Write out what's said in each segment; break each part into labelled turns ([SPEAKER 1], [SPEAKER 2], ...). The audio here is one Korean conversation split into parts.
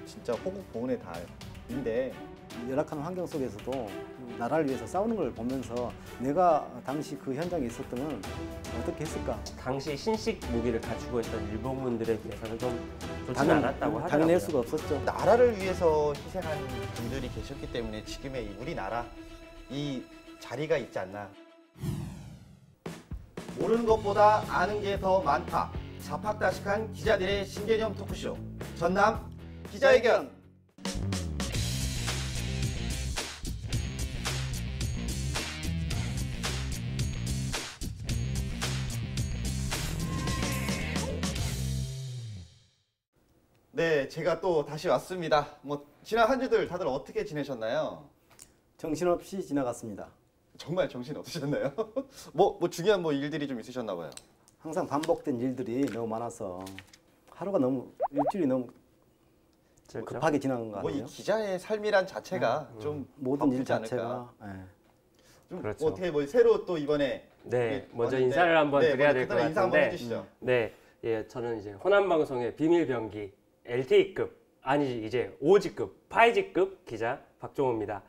[SPEAKER 1] 진짜 호국보훈의 달인데
[SPEAKER 2] 열악한 환경 속에서도 나라를 위해서 싸우는 걸 보면서 내가 당시 그 현장에 있었다면 어떻게 했을까?
[SPEAKER 3] 당시 신식 무기를 갖추고 있던 일본군들에 비해서는 좀 좋지는 않았다고 하더라고요.
[SPEAKER 2] 당연할 수가 없었죠.
[SPEAKER 1] 나라를 위해서 희생한 분들이 계셨기 때문에 지금의 우리나라 이 자리가 있지 않나. 모르는 것보다 아는 게 더 많다. 자팍다식한 기자들의 신개념 토크쇼 전남 기자회견. 네, 제가 또 다시 왔습니다. 뭐 지난 한 주들 다들 어떻게 지내셨나요?
[SPEAKER 2] 정신없이 지나갔습니다.
[SPEAKER 1] 정말 정신 없으셨나요? 뭐 중요한 일들이 좀 있으셨나 봐요.
[SPEAKER 2] 항상 반복된 일들이 너무 많아서 하루가 너무 일주일이 너무 급하게 지나간 것 같아요.
[SPEAKER 1] 이 기자의 삶이란 자체가 좀
[SPEAKER 2] 모든 일 자체가
[SPEAKER 1] 좀
[SPEAKER 3] 그렇죠.
[SPEAKER 1] 어떻게 새로 또 이번에
[SPEAKER 3] 먼저 인사를 한번 드려야 될 것 같은데.
[SPEAKER 1] 인사 한번 해주시죠.
[SPEAKER 3] 저는 이제 호남방송의 비밀병기 LTE급 아니지 이제 OG급, 5G급 기자 박종호입니다.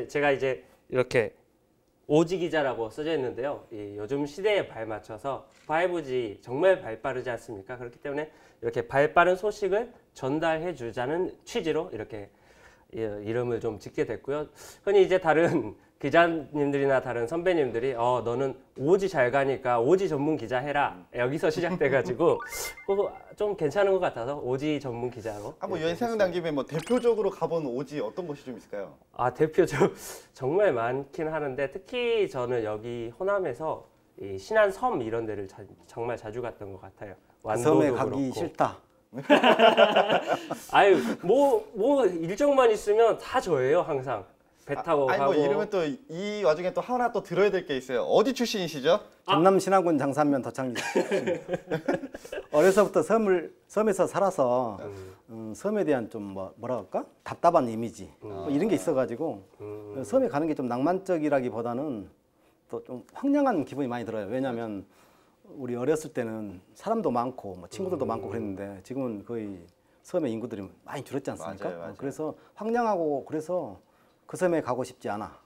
[SPEAKER 3] 제가 이제 이렇게 오지 기자라고 써져 있는데요. 요즘 시대에 발맞춰서 5G 정말 발빠르지 않습니까? 그렇기 때문에 이렇게 발빠른 소식을 전달해 주자는 취지로 이렇게 이름을 좀 짓게 됐고요. 흔히 이제 다른 기자님들이나 다른 선배님들이 너는 오지 잘 가니까 오지 전문 기자 해라. 여기서 시작돼가지고 좀 괜찮은 것 같아서 오지 전문 기자로.
[SPEAKER 1] 한번 여행 생각난 김에 대표적으로 가본 오지 어떤 곳이 좀 있을까요?
[SPEAKER 3] 대표적 정말 많긴 하는데 특히 저는 여기 호남에서 이 신안 섬 이런 데를 정말 자주 갔던 것 같아요. 완도도
[SPEAKER 2] 섬에 가기
[SPEAKER 3] 그렇고.
[SPEAKER 2] 싫다.
[SPEAKER 3] 아유 뭐 일정만 있으면 다 저예요 항상. 배 타고 가고.
[SPEAKER 1] 이러면 또 이 와중에 또 하나 또 들어야 될 게 있어요. 어디 출신이시죠?
[SPEAKER 2] 전남 신안군 장산면 도창리. 어려서부터 섬에서 살아서 섬에 대한 좀 뭐라 할까? 답답한 이미지 이런 게 있어가지고 섬에 가는 게 좀 낭만적이라기보다는 또 좀 황량한 기분이 많이 들어요. 왜냐하면 우리 어렸을 때는 사람도 많고 친구들도 많고 그랬는데 지금은 거의 섬의 인구들이 많이 줄었지 않습니까?
[SPEAKER 1] 맞아요.
[SPEAKER 2] 그래서 황량하고 그래서 그 섬에 가고 싶지 않아.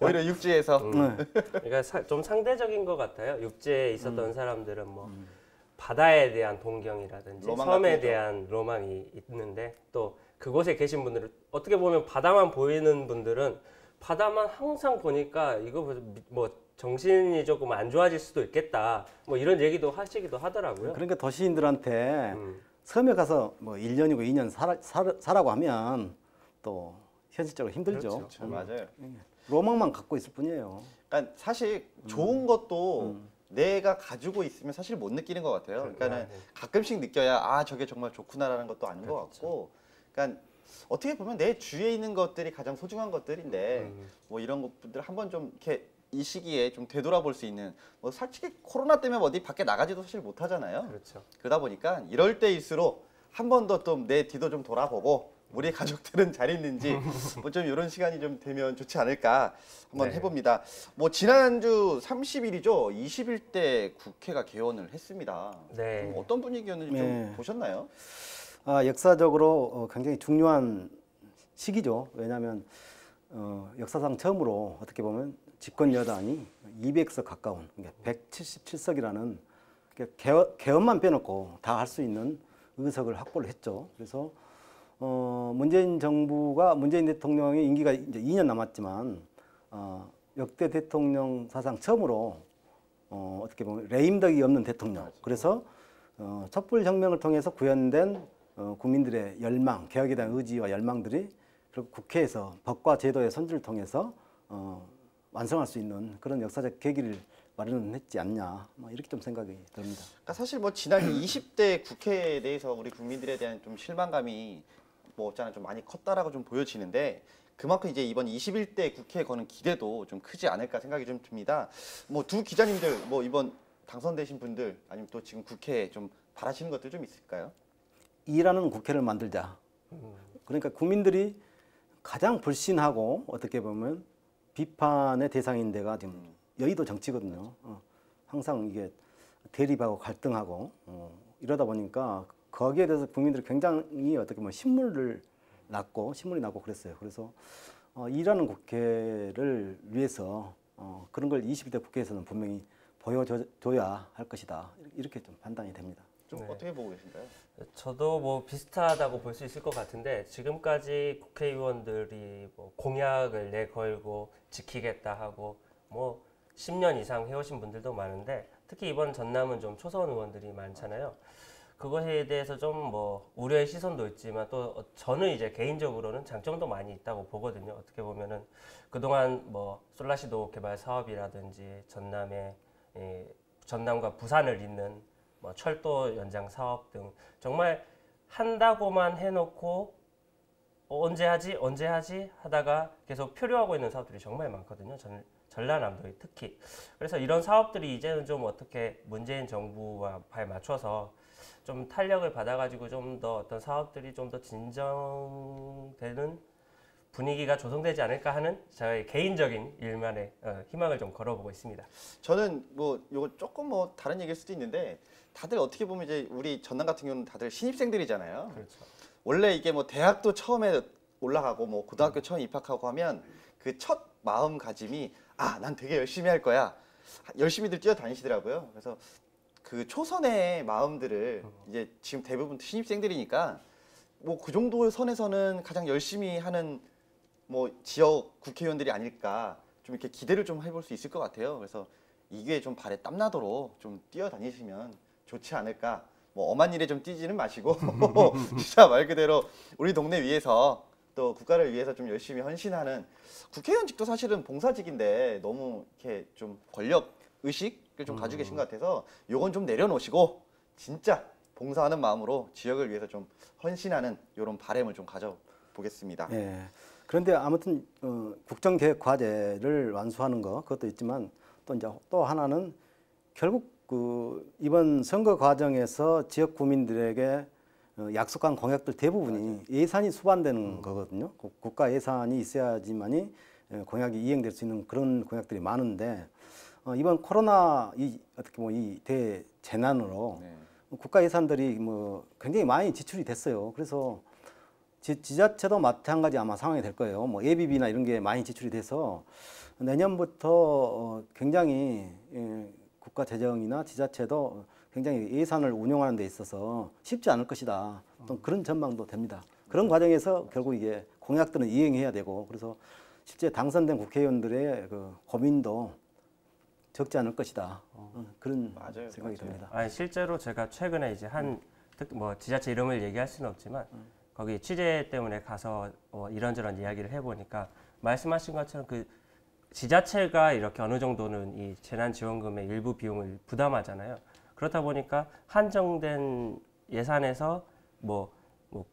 [SPEAKER 1] 오히려 육지에서.
[SPEAKER 3] 그러니까 좀 상대적인 것 같아요. 육지에 있었던 사람들은 바다에 대한 동경이라든지 섬에 대한 로망이 있는데 또 그곳에 계신 분들은 어떻게 보면 바다만 보이는 분들은 바다만 항상 보니까 이거 정신이 조금 안 좋아질 수도 있겠다. 이런 얘기도 하시기도 하더라고요.
[SPEAKER 2] 그러니까 도시인들한테 섬에 가서 1년이고 2년 살라고 하면 또 현실적으로 힘들죠.
[SPEAKER 1] 그렇죠. 맞아요.
[SPEAKER 2] 로망만 갖고 있을 뿐이에요.
[SPEAKER 1] 그러니까 사실 좋은 것도 내가 가지고 있으면 사실 못 느끼는 것 같아요. 그러니까는 가끔씩 느껴야 저게 정말 좋구나라는 것도 아닌 것 같고, 그러니까 어떻게 보면 내 주위에 있는 것들이 가장 소중한 것들인데 이런 것들 한번 좀 이렇게 이 시기에 좀 되돌아볼 수 있는 솔직히 코로나 때문에 어디 밖에 나가지도 사실 못 하잖아요.
[SPEAKER 3] 그렇죠.
[SPEAKER 1] 그러다 보니까 이럴 때일수록 한 번 더 좀 내 뒤도 좀 돌아보고 우리 가족들은 잘 있는지 좀 이런 시간이 좀 되면 좋지 않을까 한번 해봅니다. 지난주 30일이죠. 21대 국회가 개원을 했습니다. 좀 어떤 분위기였는지 좀 보셨나요?
[SPEAKER 2] 역사적으로 굉장히 중요한 시기죠. 왜냐하면 역사상 처음으로 어떻게 보면 집권 여당이 200석 가까운 177석이라는 개헌만 빼놓고 다 할 수 있는 의석을 확보를 했죠. 그래서 문재인 대통령의 임기가 이제 2년 남았지만 역대 대통령 사상 처음으로 어떻게 보면 레임덕이 없는 대통령. 그래서 촛불혁명을 통해서 구현된 국민들의 열망, 개혁에 대한 의지와 열망들이 그리고 국회에서 법과 제도의 손질을 통해서 완성할 수 있는 그런 역사적 계기를 마련했지 않냐, 이렇게 좀 생각이 듭니다.
[SPEAKER 1] 그러니까 사실 지난 20대 국회에 대해서 우리 국민들에 대한 좀 실망감이 좀 많이 컸다라고 좀 보여지는데 그만큼 이제 이번 21대 국회에 거는 기대도 좀 크지 않을까 생각이 좀 듭니다. 두 기자님들 이번 당선되신 분들 아니면 또 지금 국회에 좀 바라시는 것들 좀 있을까요?
[SPEAKER 2] 일하는 국회를 만들자. 그러니까 국민들이 가장 불신하고 어떻게 보면 비판의 대상인 데가 지금 여의도 정치거든요. 항상 이게 대립하고 갈등하고 이러다 보니까 거기에 대해서 국민들이 굉장히 어떻게 보면 신물이 났고 그랬어요. 그래서 일하는 국회를 위해서 그런 걸 21대 국회에서는 분명히 보여줘야 할 것이다. 이렇게 좀 판단이 됩니다.
[SPEAKER 1] 좀
[SPEAKER 3] 네.
[SPEAKER 1] 어떻게 보고 계신가요?
[SPEAKER 3] 저도 뭐 비슷하다고 볼 수 있을 것 같은데 지금까지 국회의원들이 뭐 공약을 내걸고 지키겠다 하고 뭐 10년 이상 해오신 분들도 많은데 특히 이번 전남은 좀 초선 의원들이 많잖아요. 그것에 대해서 좀 뭐 우려의 시선도 있지만 또 저는 이제 개인적으로는 장점도 많이 있다고 보거든요. 어떻게 보면은 그동안 뭐 솔라시도 개발 사업이라든지 전남의 전남과 부산을 잇는 뭐 철도 연장 사업 등 정말 한다고만 해놓고 언제 하지 하다가 계속 표류하고 있는 사업들이 정말 많거든요. 전라남도에 특히. 그래서 이런 사업들이 이제는 좀 어떻게 문재인 정부와 발 맞춰서 좀 탄력을 받아가지고 좀 더 어떤 사업들이 좀 더 진정되는 분위기가 조성되지 않을까 하는 저의 개인적인 일만의 희망을 좀 걸어보고 있습니다.
[SPEAKER 1] 저는 뭐 이거 조금 뭐 다른 얘기일 수도 있는데 다들 어떻게 보면 이제 우리 전남 같은 경우는 다들 신입생들이잖아요.
[SPEAKER 3] 그렇죠.
[SPEAKER 1] 원래 이게 뭐 대학도 처음에 올라가고 뭐 고등학교 처음 입학하고 하면 그 첫 마음가짐이 난 되게 열심히 할 거야. 열심히들 뛰어다니시더라고요. 그래서 그 초선의 마음들을 이제 지금 대부분 신입생들이니까 뭐 그 정도 선에서는 가장 열심히 하는 뭐 지역 국회의원들이 아닐까 좀 이렇게 기대를 좀 해볼 수 있을 것 같아요. 그래서 이게 좀 발에 땀나도록 좀 뛰어다니시면 좋지 않을까. 뭐 엄한 일에 좀 뛰지는 마시고 진짜 말 그대로 우리 동네 위해서 또 국가를 위해서 좀 열심히 헌신하는 국회의원직도 사실은 봉사직인데 너무 이렇게 좀 권력 의식을 좀 가지고 계신 것 같아서 요건 좀 내려놓으시고 진짜 봉사하는 마음으로 지역을 위해서 좀 헌신하는 이런 바람을 좀 가져보겠습니다.
[SPEAKER 2] 예. 그런데 아무튼 국정개혁 과제를 완수하는 거 그것도 있지만 또 이제 또 하나는 결국 그 이번 선거 과정에서 지역 구민들에게 약속한 공약들 대부분이 예산이 수반되는 거거든요. 국가 예산이 있어야지만이 공약이 이행될 수 있는 그런 공약들이 많은데 이번 코로나 어떻게 보면 이 대재난으로 국가 예산들이 뭐 굉장히 많이 지출이 됐어요. 그래서 지자체도 마찬가지 아마 상황이 될 거예요. 뭐 예비비나 이런 게 많이 지출이 돼서 내년부터 굉장히 국가 재정이나 지자체도 굉장히 예산을 운용하는 데 있어서 쉽지 않을 것이다. 또 그런 전망도 됩니다. 그런 과정에서 결국 이게 공약들은 이행해야 되고 그래서 실제 당선된 국회의원들의 그 고민도 적지 않을 것이다. 그런
[SPEAKER 1] 맞아요,
[SPEAKER 2] 생각이
[SPEAKER 1] 맞아요.
[SPEAKER 2] 듭니다.
[SPEAKER 3] 아니 실제로 제가 최근에 이제 뭐 지자체 이름을 얘기할 수는 없지만 거기 취재 때문에 가서 이런저런 이야기를 해보니까 말씀하신 것처럼 그 지자체가 이렇게 어느 정도는 이 재난지원금의 일부 비용을 부담하잖아요. 그렇다 보니까 한정된 예산에서 뭐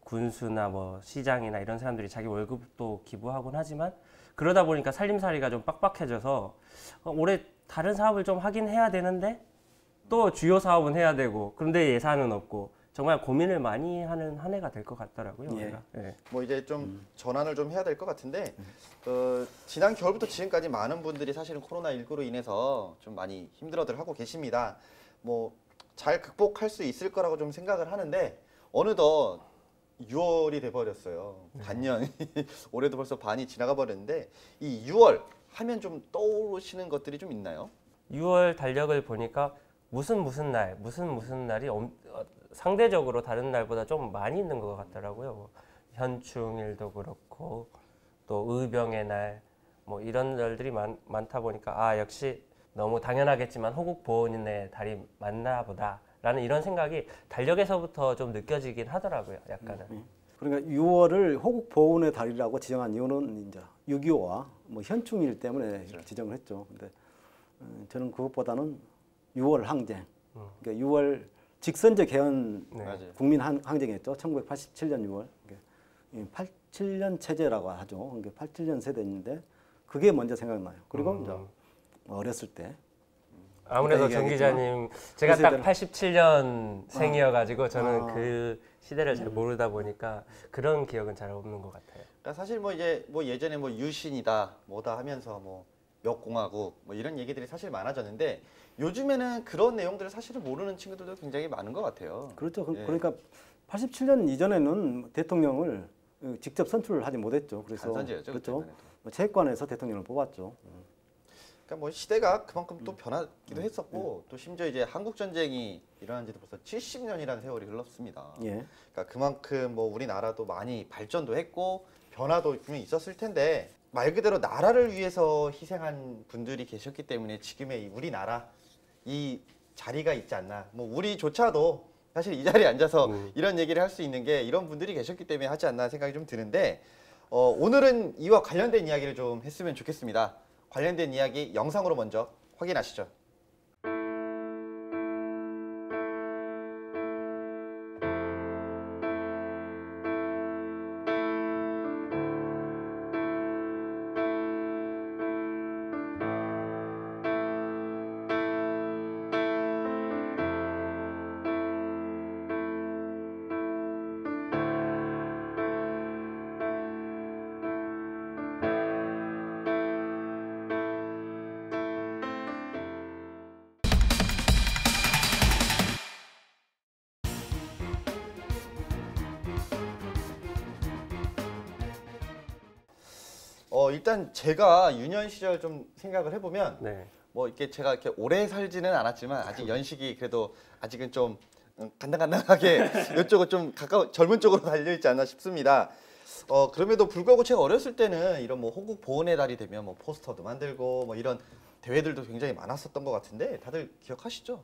[SPEAKER 3] 군수나 뭐 시장이나 이런 사람들이 자기 월급도 기부하곤 하지만 그러다 보니까 살림살이가 좀 빡빡해져서 올해 다른 사업을 좀 하긴 해야 되는데 또 주요 사업은 해야 되고 그런데 예산은 없고 정말 고민을 많이 하는 한 해가 될 것 같더라고요.
[SPEAKER 2] 예.
[SPEAKER 3] 예.
[SPEAKER 1] 뭐 이제 좀 전환을 좀 해야 될 것 같은데 지난 겨울부터 지금까지 많은 분들이 사실은 코로나19로 인해서 좀 많이 힘들어들 하고 계십니다. 뭐 잘 극복할 수 있을 거라고 좀 생각을 하는데 어느덧 6월이 돼버렸어요. 반년 올해도 벌써 반이 지나가 버렸는데 이 6월 하면 좀 떠오르시는 것들이 좀 있나요?
[SPEAKER 3] 6월 달력을 보니까 무슨 날이 상대적으로 다른 날보다 좀 많이 있는 것 같더라고요. 뭐 현충일도 그렇고 또 의병의 날 뭐 이런 날들이 많다 보니까 역시 너무 당연하겠지만 호국 보훈의 달이 맞나 보다라는 이런 생각이 달력에서부터 좀 느껴지긴 하더라고요. 약간은.
[SPEAKER 2] 그러니까 6월을 호국 보훈의 달이라고 지정한 이유는 이제 6.25와 뭐 현충일 때문에 이렇게 지정을 했죠. 근데 저는 그것보다는 6월 항쟁, 그러니까 6월 직선제 개헌
[SPEAKER 3] 네.
[SPEAKER 2] 국민 항쟁이었죠. 1987년 6월. 87년 체제라고 하죠. 그러니까 87년 세대인데 그게 먼저 생각나요. 그리고 이제 어렸을 때
[SPEAKER 3] 아무래도 정 기자님 제가
[SPEAKER 2] 그
[SPEAKER 3] 딱
[SPEAKER 2] 세대는-
[SPEAKER 3] 87년 생이어가지고 저는 그 시대를 잘 모르다 보니까 그런 기억은 잘 없는 것 같아요.
[SPEAKER 1] 그러니까 사실 뭐 이제 뭐 예전에 뭐 유신이다 뭐다 하면서 뭐 몇 공화국 뭐 이런 얘기들이 사실 많아졌는데 요즘에는 그런 내용들을 사실은 모르는 친구들도 굉장히 많은 것 같아요.
[SPEAKER 2] 그렇죠.
[SPEAKER 1] 예.
[SPEAKER 2] 그러니까 87년 이전에는 대통령을 직접 선출을 하지 못했죠. 그래서
[SPEAKER 1] 간선제였죠.
[SPEAKER 2] 그렇죠.
[SPEAKER 1] 그때만 해도.
[SPEAKER 2] 체육관에서 대통령을 뽑았죠.
[SPEAKER 1] 그러니까 뭐 시대가 그만큼 또 변하기도 했었고 또 심지어 이제 한국 전쟁이 일어난 지도 벌써 70년이라는 세월이 흘렀습니다.
[SPEAKER 2] 예.
[SPEAKER 1] 그러니까 그만큼 뭐 우리나라도 많이 발전도 했고 변화도 분명히 있었을 텐데 말 그대로 나라를 위해서 희생한 분들이 계셨기 때문에 지금의 이 우리나라 이 자리가 있지 않나. 뭐 우리조차도 사실 이 자리에 앉아서 이런 얘기를 할 수 있는 게 이런 분들이 계셨기 때문에 하지 않나 생각이 좀 드는데 오늘은 이와 관련된 이야기를 좀 했으면 좋겠습니다. 관련된 이야기 영상으로 먼저 확인하시죠. 일단 제가 유년 시절 좀 생각을 해보면
[SPEAKER 3] 네.
[SPEAKER 1] 뭐 이렇게 제가 이렇게 오래 살지는 않았지만 아직 연식이 그래도 아직은 좀 간당간당하게 이쪽은 좀 가까운 젊은 쪽으로 달려 있지 않나 싶습니다. 그럼에도 불구하고 제가 어렸을 때는 이런 뭐 호국 보훈의 달이 되면 뭐 포스터도 만들고 뭐 이런 대회들도 굉장히 많았었던 것 같은데 다들 기억하시죠?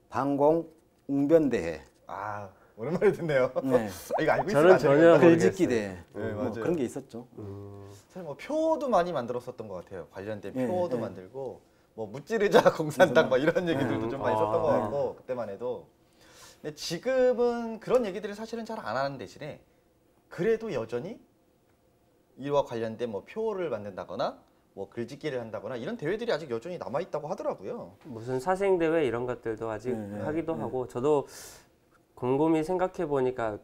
[SPEAKER 2] 방공 웅변대회,
[SPEAKER 1] 아 오랜만에 듣네요.
[SPEAKER 2] 네.
[SPEAKER 1] 이거 알고
[SPEAKER 3] 저는
[SPEAKER 1] 있으면
[SPEAKER 3] 전혀
[SPEAKER 2] 글짓기 대회,
[SPEAKER 1] 네,
[SPEAKER 2] 뭐
[SPEAKER 1] 맞아요.
[SPEAKER 2] 그런 게 있었죠.
[SPEAKER 1] 사실 뭐 표도 많이 만들었었던 것 같아요. 관련된
[SPEAKER 2] 예,
[SPEAKER 1] 표도
[SPEAKER 2] 예.
[SPEAKER 1] 만들고 뭐 무찌르자 공산당 뭐 이런 얘기들도 좀 많이 썼던 것
[SPEAKER 3] 아.
[SPEAKER 1] 같고 그때만 해도. 근데 지금은 그런 얘기들을 사실은 잘 안 하는 대신에 그래도 여전히 이와 관련된 뭐 표를 만든다거나 뭐 글짓기를 한다거나 이런 대회들이 아직 여전히 남아 있다고 하더라고요.
[SPEAKER 3] 무슨 사생대회 이런 것들도 아직 하기도 하고 저도 곰곰이 생각해 보니까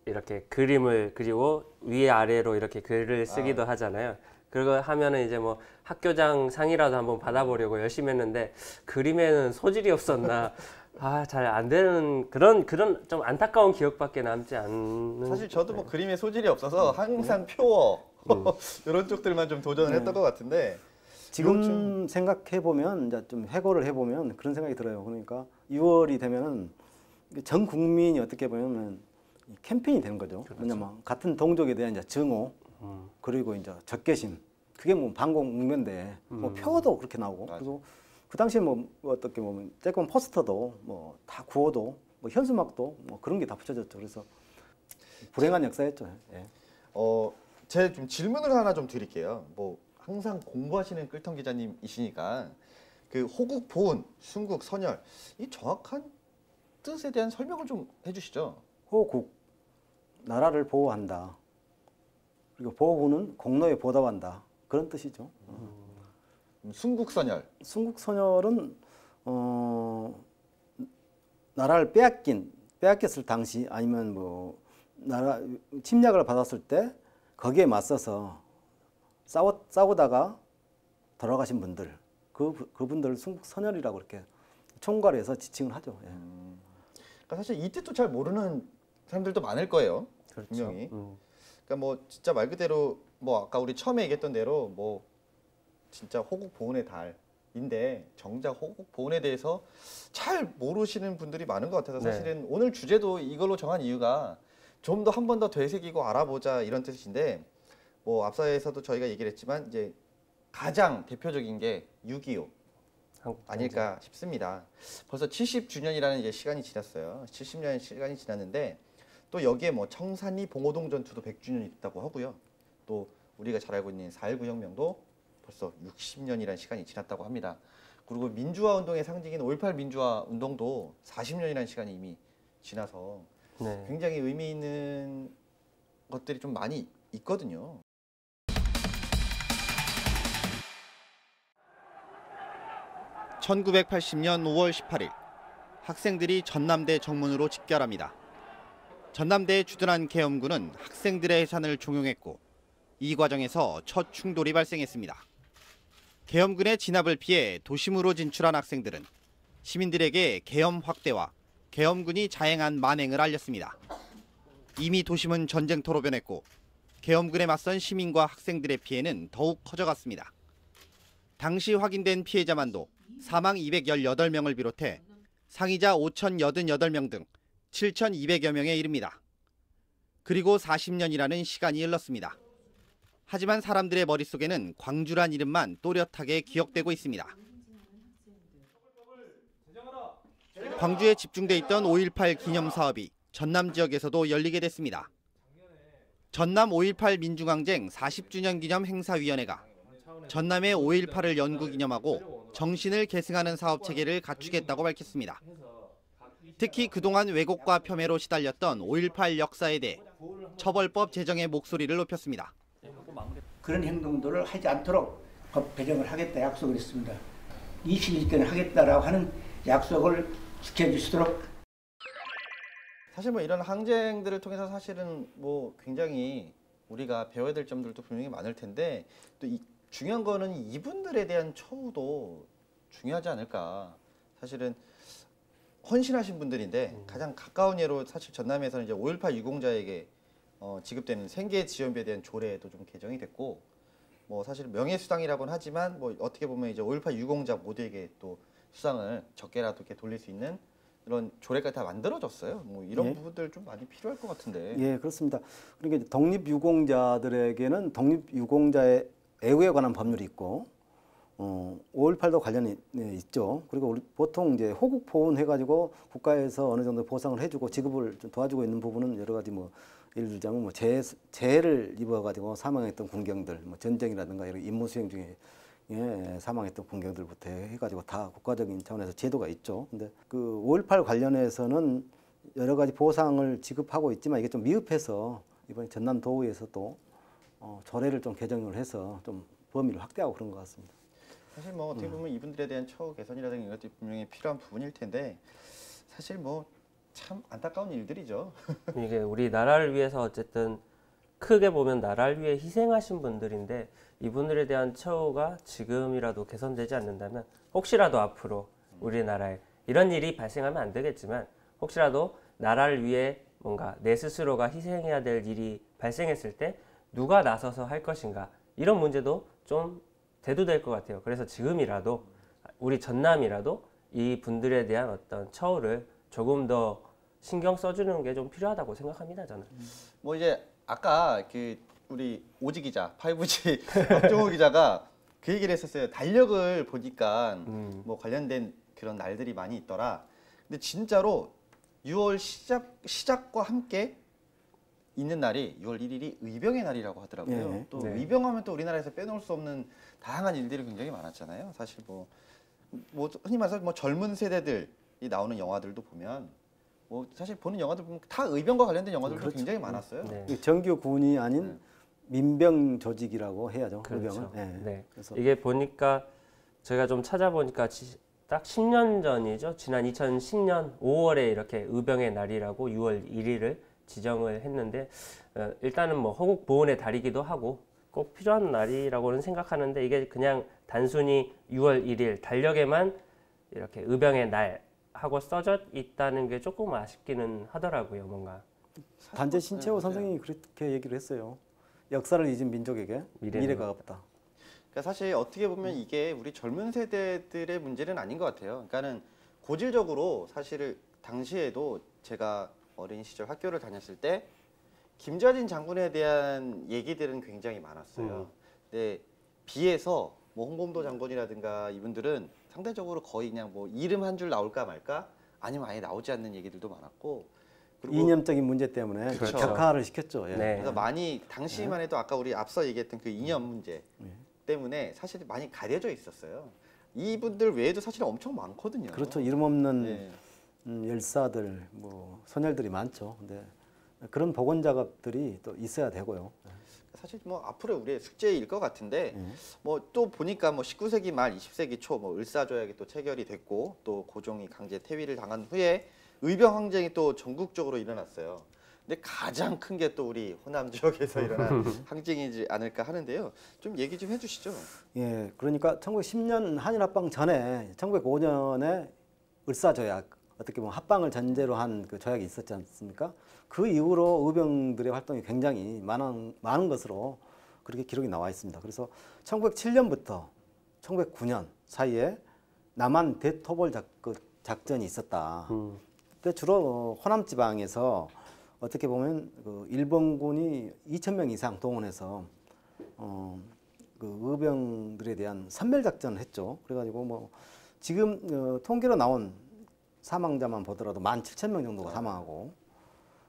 [SPEAKER 3] 이렇게 그림을 그리고 위에 아래로 이렇게 글을 쓰기도 하잖아요. 그거 하면은 이제 뭐 학교장 상이라도 한번 받아보려고 열심히 했는데 그림에는 소질이 없었나. 잘 안 되는 그런 좀 안타까운 기억밖에 남지 않는.
[SPEAKER 1] 사실 저도 뭐 그림에 소질이 없어서 항상 표어 이런 쪽들만 좀 도전을 했던 것 같은데
[SPEAKER 2] 지금 생각해 보면 이제 좀 회고를 해 보면 그런 생각이 들어요. 그러니까 6월이 되면은 전 국민이 어떻게 보면 캠페인이 되는 거죠.
[SPEAKER 3] 그렇죠.
[SPEAKER 2] 왜냐면 같은 동족에 대한 이제 증오 그리고 이제 적개심 그게 뭐 방공 웅변대 뭐 표도 그렇게 나오고
[SPEAKER 1] 맞아.
[SPEAKER 2] 그리고 그 당시에 뭐 어떻게 보면 쬐끔 포스터도 뭐 다 구호도 뭐 현수막도 뭐 그런 게 다 붙여졌죠. 그래서 불행한 역사였죠. 예.
[SPEAKER 1] 제가 좀 질문을 하나 좀 드릴게요. 뭐 항상 공부하시는 끌턴 기자님이시니까 그 호국 보훈, 순국 선열 이 정확한 뜻에 대한 설명을 좀 해주시죠.
[SPEAKER 2] 호국 나라를 보호한다. 그리고 보호군은 공로에 보답한다. 그런 뜻이죠.
[SPEAKER 1] 순국 선열.
[SPEAKER 2] 순국선열은 나라를 빼앗겼을 당시 아니면 뭐 나라 침략을 받았을 때 거기에 맞서서 싸우다가 돌아가신 분들 그분들을 순국선열이라고 이렇게 총괄해서 지칭을 하죠. 예.
[SPEAKER 1] 그러니까 사실 이 뜻도 잘 모르는 사람들도 많을 거예요.
[SPEAKER 3] 그렇죠.
[SPEAKER 1] 분명히. 그러니까 뭐 진짜 말 그대로 뭐 아까 우리 처음에 얘기했던 대로 뭐 진짜 호국 보훈의 달인데 정작 호국 보훈에 대해서 잘 모르시는 분들이 많은 것 같아서 사실은 오늘 주제도 이걸로 정한 이유가 좀 더 한 번 더 되새기고 알아보자 이런 뜻인데 뭐 앞서에서도 저희가 얘기를 했지만 이제 가장 대표적인 게 6.25 아닐까 싶습니다. 벌써 70주년이라는 이제 시간이 지났어요. 70년 시간이 지났는데 또 여기에 뭐 청산리 봉오동 전투도 100주년이 됐다고 하고요. 또 우리가 잘 알고 있는 4.19 혁명도 벌써 60년이라는 시간이 지났다고 합니다. 그리고 민주화 운동의 상징인 5.18 민주화 운동도 40년이라는 시간이 이미 지나서 굉장히 의미 있는 것들이 좀 많이 있거든요. (1980년 5월 18일) 학생들이 전남대 정문으로 집결합니다. 전남대에 주둔한 계엄군은 학생들의 해산을 종용했고 이 과정에서 첫 충돌이 발생했습니다. 계엄군의 진압을 피해 도심으로 진출한 학생들은 시민들에게 계엄 확대와 계엄군이 자행한 만행을 알렸습니다. 이미 도심은 전쟁터로 변했고 계엄군에 맞선 시민과 학생들의 피해는 더욱 커져갔습니다. 당시 확인된 피해자만도 사망 218명을 비롯해 상이자 5,088명 등 7,200여 명에 이릅니다. 그리고 40년이라는 시간이 흘렀습니다. 하지만 사람들의 머릿속에는 광주란 이름만 또렷하게 기억되고 있습니다. 광주에 집중돼 있던 5.18 기념 사업이 전남 지역에서도 열리게 됐습니다. 전남 5.18 민중항쟁 40주년 기념 행사위원회가 전남의 5.18을 연구 기념하고 정신을 계승하는 사업 체계를 갖추겠다고 밝혔습니다. 특히 그동안 왜곡과 폄훼로 시달렸던 5.18 역사에 대해 처벌법 제정의 목소리를 높였습니다.
[SPEAKER 4] 그런 행동들을 하지 않도록 법 개정을 하겠다 약속을 했습니다. 21개는 하겠다라고 하는 약속을 지켜주시도록.
[SPEAKER 1] 사실 뭐 이런 항쟁들을 통해서 사실은 뭐 굉장히 우리가 배워야 될 점들도 분명히 많을 텐데 또 중요한 거는 이분들에 대한 처우도 중요하지 않을까. 사실은 헌신하신 분들인데 가장 가까운 예로 사실 전남에서는 이제 5.18 유공자에게 지급되는 생계 지원비에 대한 조례도 좀 개정이 됐고 뭐 사실 명예수당이라고는 하지만 뭐 어떻게 보면 이제 5.18 유공자 모두에게 또 수당을 적게라도 이렇게 돌릴 수 있는 이런 조례까지 다 만들어졌어요. 뭐 이런 부분들 좀 많이 필요할 것 같은데.
[SPEAKER 2] 예, 그렇습니다. 그러니까 독립유공자들에게는 독립유공자의 애우에 관한 법률이 있고 5.18도 관련이 있죠. 그리고 우리 보통 이제 호국 포원 해가지고 국가에서 어느 정도 보상을 해주고 지급을 좀 도와주고 있는 부분은 여러 가지 뭐 예를 들자면 뭐 재해를 입어가지고 사망했던 군경들, 뭐 전쟁이라든가 이런 임무 수행 중에 사망했던 군경들부터 해가지고 다 국가적인 차원에서 제도가 있죠. 근데 그 5.18 관련해서는 여러 가지 보상을 지급하고 있지만 이게 좀 미흡해서 이번에 전남도의에서 또 조례를 좀 개정을 해서 좀 범위를 확대하고 그런 것 같습니다.
[SPEAKER 1] 사실 뭐 어떻게 보면 이분들에 대한 처우 개선이라든가 이런 것들이 분명히 필요한 부분일 텐데 사실 뭐 참 안타까운 일들이죠.
[SPEAKER 3] 이게 우리 나라를 위해서 어쨌든 크게 보면 나라를 위해 희생하신 분들인데 이분들에 대한 처우가 지금이라도 개선되지 않는다면 혹시라도 앞으로 우리나라에 이런 일이 발생하면 안 되겠지만 혹시라도 나라를 위해 뭔가 내 스스로가 희생해야 될 일이 발생했을 때 누가 나서서 할 것인가 이런 문제도 좀 대두될 것 같아요. 그래서 지금이라도 우리 전남이라도 이 분들에 대한 어떤 처우를 조금 더 신경 써주는 게 좀 필요하다고 생각합니다. 저는.
[SPEAKER 1] 뭐 이제 아까 그 우리 오지 기자, 5G 박종호 기자가 그 얘기를 했었어요. 달력을 보니까 뭐 관련된 그런 날들이 많이 있더라. 근데 진짜로 6월 시작과 함께 있는 날이 6월 1일이 의병의 날이라고 하더라고요.
[SPEAKER 2] 네.
[SPEAKER 1] 또
[SPEAKER 3] 네.
[SPEAKER 1] 의병하면 또 우리나라에서 빼놓을 수 없는 다양한 일들이 굉장히 많았잖아요. 사실 뭐 흔히 말해서 뭐 젊은 세대들이 나오는 영화들도 보면 뭐 사실 보는 영화들 보면 다 의병과 관련된 영화들도
[SPEAKER 2] 그렇죠.
[SPEAKER 1] 굉장히 많았어요.
[SPEAKER 3] 네.
[SPEAKER 2] 정규 군이 아닌 민병 조직이라고 해야죠.
[SPEAKER 3] 그렇죠.
[SPEAKER 2] 의병은.
[SPEAKER 3] 네.
[SPEAKER 2] 그래서
[SPEAKER 3] 이게 보니까 제가 좀 찾아보니까 딱 10년 전이죠. 지난 2010년 5월에 이렇게 의병의 날이라고 6월 1일을 지정을 했는데 일단은 뭐 허국 보훈의 달이기도 하고 꼭 필요한 날이라고는 생각하는데 이게 그냥 단순히 6월 1일 달력에만 이렇게 의병의 날 하고 써져 있다는 게 조금 아쉽기는 하더라고요. 뭔가
[SPEAKER 2] 단재 신채호 선생님이 그렇게 얘기를 했어요. 역사를 잊은 민족에게 미래가 없다.
[SPEAKER 1] 그러니까 사실 어떻게 보면 이게 우리 젊은 세대들의 문제는 아닌 것 같아요. 그러니까는 고질적으로 사실 당시에도 제가 어린 시절 학교를 다녔을 때 김좌진 장군에 대한 얘기들은 굉장히 많았어요. 근데 비해서 뭐 홍범도 장군이라든가 이분들은 상대적으로 거의 그냥 뭐 이름 한 줄 나올까 말까 아니면 아예 나오지 않는 얘기들도 많았고 그리고
[SPEAKER 2] 이념적인 문제 때문에
[SPEAKER 1] 그렇죠.
[SPEAKER 2] 격화를 시켰죠. 예.
[SPEAKER 3] 네.
[SPEAKER 1] 그래서 많이 당시만 해도 아까 우리 앞서 얘기했던 그 이념 문제 때문에 사실 많이 가려져 있었어요. 이분들 외에도 사실 엄청 많거든요.
[SPEAKER 2] 그렇죠. 이름 없는
[SPEAKER 1] 네.
[SPEAKER 2] 열사들, 뭐 소녀들이 많죠. 근데 그런 복원 작업들이 또 있어야 되고요.
[SPEAKER 1] 사실 뭐 앞으로 우리의 숙제일 것 같은데 뭐 또 보니까 뭐 19세기 말 20세기 초 뭐 을사조약이 또 체결이 됐고 또 고종이 강제 퇴위를 당한 후에 의병 항쟁이 또 전국적으로 일어났어요. 근데 가장 큰 게 또 우리 호남 지역에서 일어난 항쟁이지 않을까 하는데요. 좀 얘기 좀 해주시죠.
[SPEAKER 2] 예, 그러니까 1910년 한일 합방 전에 1905년에 을사조약, 어떻게 보면 합방을 전제로 한 그 조약이 있었지 않습니까? 그 이후로 의병들의 활동이 굉장히 많은 것으로 그렇게 기록이 나와 있습니다. 그래서 1907년부터 1909년 사이에 남한 대토벌 작전이 있었다. 그때 주로 호남 지방에서 어떻게 보면 그 일본군이 2,000명 이상 동원해서 그 의병들에 대한 선멸 작전을 했죠. 그래가지고 뭐 지금 통계로 나온 사망자만 보더라도 17,000명 정도가 사망하고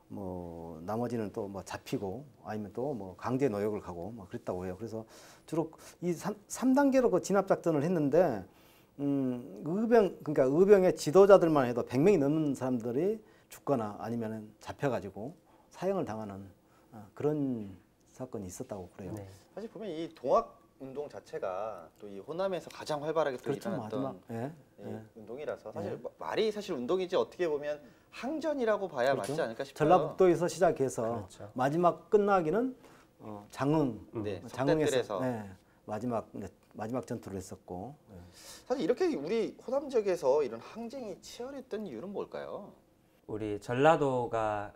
[SPEAKER 2] 뭐 나머지는 또 뭐 잡히고 아니면 또 뭐 강제 노역을 가고 뭐 그랬다고 해요. 그래서 주로 이 3단계로 그 진압 작전을 했는데 그러니까 의병의 지도자들만 해도 100명이 넘는 사람들이 죽거나 아니면은 잡혀가지고 사형을 당하는 그런 사건이 있었다고 그래요.
[SPEAKER 3] 네.
[SPEAKER 1] 사실 보면 이 동학 운동 자체가 또 이 호남에서 가장 활발하게 또
[SPEAKER 2] 그렇죠,
[SPEAKER 1] 일어났던
[SPEAKER 2] 마지막. 예, 예.
[SPEAKER 1] 운동이라서 사실 말이 사실 운동이지 어떻게 보면 항전이라고 봐야
[SPEAKER 2] 그렇죠.
[SPEAKER 1] 맞지 않을까 싶어요.
[SPEAKER 2] 전라북도에서 시작해서
[SPEAKER 3] 그렇죠.
[SPEAKER 2] 마지막 끝나기는 장흥,
[SPEAKER 1] 네,
[SPEAKER 2] 장흥에서
[SPEAKER 1] 석대뜰에서.
[SPEAKER 2] 마지막 전투를 했었고. 예.
[SPEAKER 1] 사실 이렇게 우리 호남 지역에서 이런 항쟁이 치열했던 이유는 뭘까요?
[SPEAKER 3] 우리 전라도가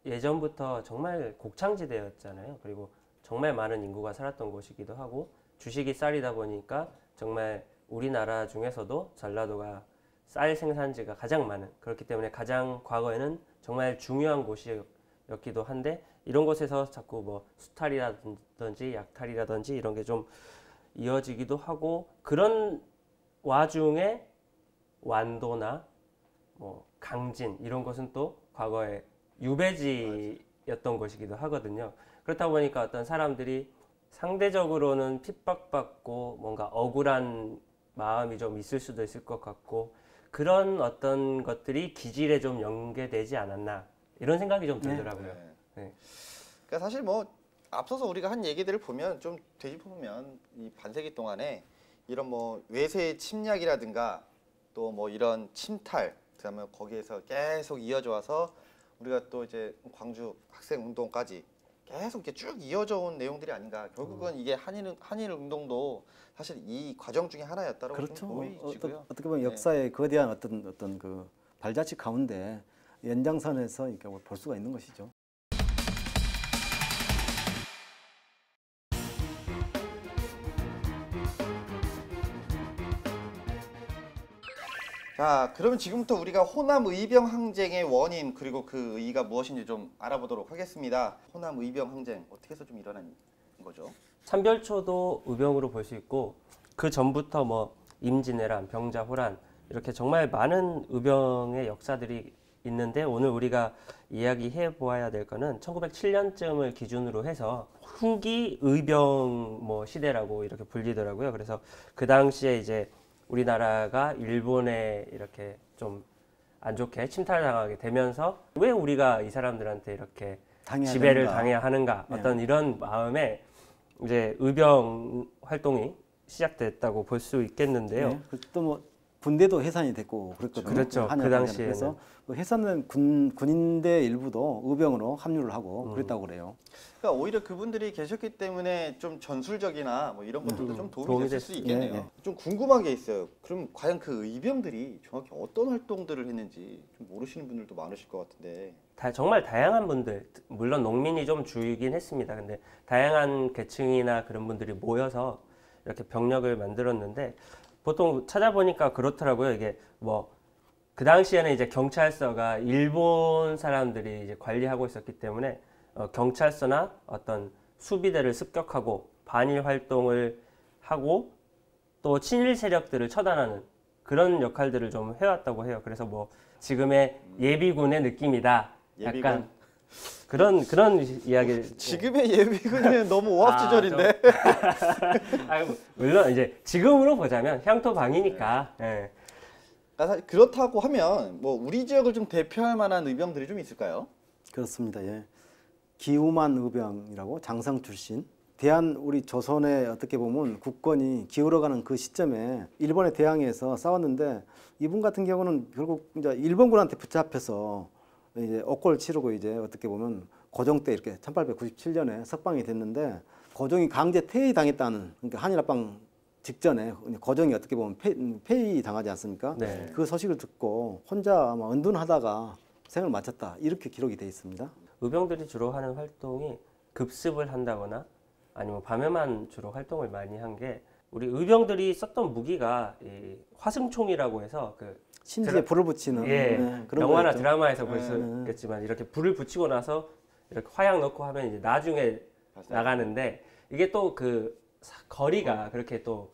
[SPEAKER 3] 예전부터 정말 곡창지대였잖아요. 그리고 정말 많은 인구가 살았던 곳이기도 하고 주식이 쌀이다 보니까 정말 우리나라 중에서도 전라도가 쌀 생산지가 가장 많은, 그렇기 때문에 가장 과거에는 정말 중요한 곳이었기도 한데 이런 곳에서 자꾸 뭐 수탈이라든지 약탈이라든지 이런 게 좀 이어지기도 하고, 그런 와중에 완도나 뭐 강진 이런 것은 또 과거에 유배지였던 곳이기도 하거든요. 그렇다 보니까 어떤 사람들이 상대적으로는 핍박받고 뭔가 억울한 마음이 좀 있을 수도 있을 것 같고, 그런 어떤 것들이 기질에 좀 연계되지 않았나 이런 생각이 좀 들더라고요. 네.
[SPEAKER 1] 그러니까 사실 뭐 앞서서 우리가 한 얘기들을 보면 좀 되짚어보면 이 반세기 동안에 이런 뭐 외세의 침략이라든가 또 뭐 이런 침탈, 그다음에 거기에서 계속 이어져 와서 우리가 또 이제 광주 학생 운동까지 계속 이렇게 쭉 이어져 온 내용들이 아닌가. 결국은 이게 한일 운동도 사실 이 과정 중에 하나였다라고
[SPEAKER 2] 그렇죠.
[SPEAKER 1] 좀 보이지고요.
[SPEAKER 2] 어떻게 보면 역사의 거대한 어떤 그 발자취 가운데 연장선에서 이렇게 볼 수가 있는 것이죠.
[SPEAKER 1] 자, 그러면 지금부터 우리가 호남 의병 항쟁의 원인 그리고 그 의의가 무엇인지 좀 알아보도록 하겠습니다. 호남 의병 항쟁 어떻게 해서 좀 일어난 거죠?
[SPEAKER 3] 참별초도 의병으로 볼 수 있고, 그 전부터 뭐 임진왜란, 병자호란 이렇게 정말 많은 의병의 역사들이 있는데, 오늘 우리가 이야기해 보아야 될 거는 1907년쯤을 기준으로 해서 후기 의병 뭐 시대라고 이렇게 불리더라고요. 그래서 그 당시에 이제 우리나라가 일본에 이렇게 좀 안 좋게 침탈당하게 되면서 왜 우리가 이 사람들한테 이렇게 지배를 당해야 하는가, 어떤 이런 마음에 이제 의병 활동이 시작됐다고 볼 수 있겠는데요.
[SPEAKER 2] 네. 또 뭐 군대도 해산이 됐고 그랬거든요.
[SPEAKER 3] 그렇죠. 그 당시에는.
[SPEAKER 2] 그래서 그 해산된 군인대 일부도 의병으로 합류를 하고 그랬다고 그래요.
[SPEAKER 1] 그러니까 오히려 그분들이 계셨기 때문에 좀 전술적이나 뭐 이런 것들도 좀 도움이 됐을 수 있겠네요.
[SPEAKER 2] 네, 네.
[SPEAKER 1] 좀 궁금한 게 있어요. 그럼 과연 그 의병들이 정확히 어떤 활동들을 했는지 좀 모르시는 분들도 많으실 것 같은데.
[SPEAKER 3] 정말 다양한 분들, 물론 농민이 좀 주이긴 했습니다. 근데 다양한 계층이나 그런 분들이 모여서 이렇게 병력을 만들었는데, 보통 찾아보니까 그렇더라고요. 이게 뭐 그 당시에는 이제 경찰서가 일본 사람들이 이제 관리하고 있었기 때문에 경찰서나 어떤 수비대를 습격하고 반일 활동을 하고 또 친일 세력들을 처단하는 그런 역할들을 좀 해왔다고 해요. 그래서 뭐 지금의 예비군의 느낌이다. 약간 그런 이야기를.
[SPEAKER 1] 지금의 예비군은 너무 오합지졸인데.
[SPEAKER 3] 물론 이제 지금으로 보자면 향토방이니까. 네.
[SPEAKER 1] 그러니까 그렇다고 하면 뭐 우리 지역을 좀 대표할 만한 의병들이 좀 있을까요?
[SPEAKER 2] 그렇습니다. 예. 기우만 의병이라고 장성 출신. 우리 조선의 어떻게 보면 국권이 기울어가는 그 시점에 일본에 대항해서 싸웠는데, 이분 같은 경우는 결국 이제 일본군한테 붙잡혀서 이제 옥고를 치르고 이제 어떻게 보면 고종 때 이렇게 1897년에 석방이 됐는데 고종이 강제 퇴위당했다는 그러니까 한일합방 직전에 고종이 어떻게 보면 폐위 당하지 않습니까?
[SPEAKER 3] 네.
[SPEAKER 2] 그 소식을 듣고 혼자 아마 은둔하다가 생을 마쳤다 이렇게 기록이 돼 있습니다.
[SPEAKER 3] 의병들이 주로 하는 활동이 급습을 한다거나 아니면 밤에만 주로 활동을 많이 한 게 우리 의병들이 썼던 무기가 이 화승총이라고 해서 그
[SPEAKER 2] 심지에 불을 붙이는
[SPEAKER 3] 예,
[SPEAKER 2] 그런
[SPEAKER 3] 영화나
[SPEAKER 2] 거였죠.
[SPEAKER 3] 드라마에서 볼 수 있겠지만 이렇게 불을 붙이고 나서 이렇게 화약 넣고 하면 이제 나중에 나가는데 이게 또 그 거리가 그렇게 또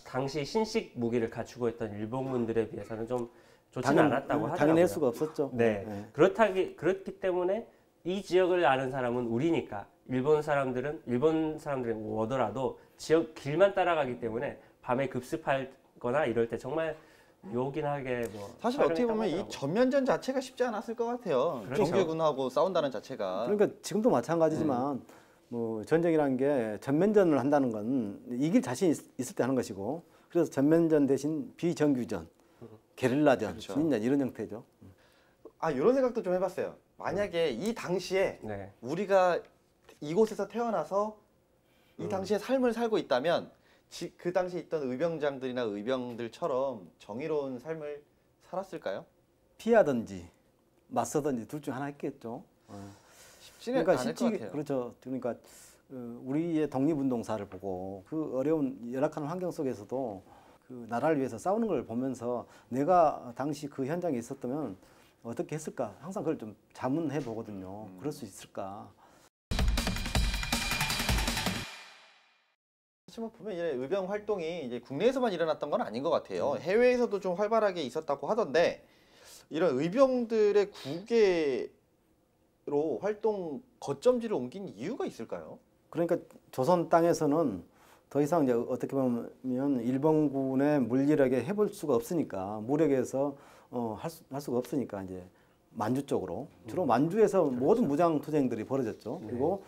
[SPEAKER 3] 당시 신식 무기를 갖추고 있던 일본군들에 비해서는 좀 좋지는 않았다고 하더라고요.
[SPEAKER 2] 당연할 수가 없었죠.
[SPEAKER 3] 네. 그렇기 때문에 이 지역을 아는 사람은 우리니까 일본 사람들은 오더라도 지역 길만 따라가기 때문에 밤에 급습하거나 이럴 때 정말 요긴하게 뭐
[SPEAKER 1] 사실 어떻게
[SPEAKER 3] 활용했다고
[SPEAKER 1] 보면 이
[SPEAKER 3] 하더라고요.
[SPEAKER 1] 전면전 자체가 쉽지 않았을 것 같아요.
[SPEAKER 3] 그렇죠.
[SPEAKER 1] 정규군하고 싸운다는 자체가.
[SPEAKER 2] 그러니까 지금도 마찬가지지만 뭐 전쟁이라는 게 전면전을 한다는 건 이길 자신이 있을 때 하는 것이고 그래서 전면전 대신 비정규전, 게릴라전,
[SPEAKER 1] 그렇죠.
[SPEAKER 2] 신인전 이런 형태죠.
[SPEAKER 1] 아 이런 생각도 좀 해봤어요. 만약에 이 당시에
[SPEAKER 3] 네.
[SPEAKER 1] 우리가 이곳에서 태어나서 이 당시에 삶을 살고 있다면 그 당시에 있던 의병장들이나 의병들처럼 정의로운 삶을 살았을까요?
[SPEAKER 2] 피하든지 맞서든지 둘 중 하나 했겠죠.
[SPEAKER 1] 쉽지는
[SPEAKER 2] 그러니까
[SPEAKER 1] 않을 것
[SPEAKER 2] 실제
[SPEAKER 1] 같아요.
[SPEAKER 2] 그렇죠. 그러니까 우리의 독립운동사를 보고 그 어려운 열악한 환경 속에서도 그 나라를 위해서 싸우는 걸 보면서 내가 당시 그 현장에 있었다면 어떻게 했을까? 항상 그걸 좀 자문해 보거든요. 그럴 수 있을까?
[SPEAKER 1] 사실 뭐 보면 이제 의병 활동이 이제 국내에서만 일어났던 건 아닌 것 같아요. 해외에서도 좀 활발하게 있었다고 하던데 이런 의병들의 국외로 활동 거점지를 옮긴 이유가 있을까요?
[SPEAKER 2] 그러니까 조선 땅에서는 더 이상 이제 어떻게 보면 일본군의 물리력에 해볼 수가 없으니까 무력에서 할 수가 없으니까 이제 만주 쪽으로 주로 만주에서 모든 무장 투쟁들이 벌어졌죠. 그리고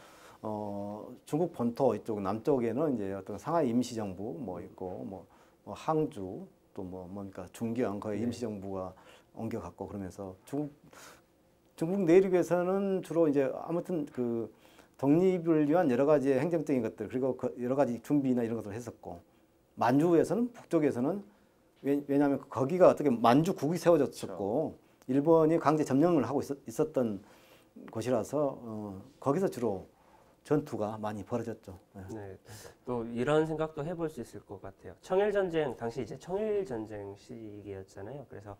[SPEAKER 2] 중국 본토 이쪽 남쪽에는 이제 어떤 상하이 임시정부 뭐 있고 뭐 항주 또 그러니까 중경 거의 임시정부가 옮겨갔고 그러면서 중국 내륙에서는 주로 이제 아무튼 그 독립을 위한 여러 가지의 행정적인 것들 그리고 여러 가지 준비나 이런 것을 했었고 만주에서는 북쪽에서는 왜냐하면 거기가 어떻게 만주국이 세워졌었고 일본이 강제 점령을 하고 있었던 곳이라서 거기서 주로 전투가 많이 벌어졌죠.
[SPEAKER 3] 네. 또 이런 생각도 해볼 수 있을 것 같아요. 청일전쟁 당시 이제 청일전쟁 시기였잖아요. 그래서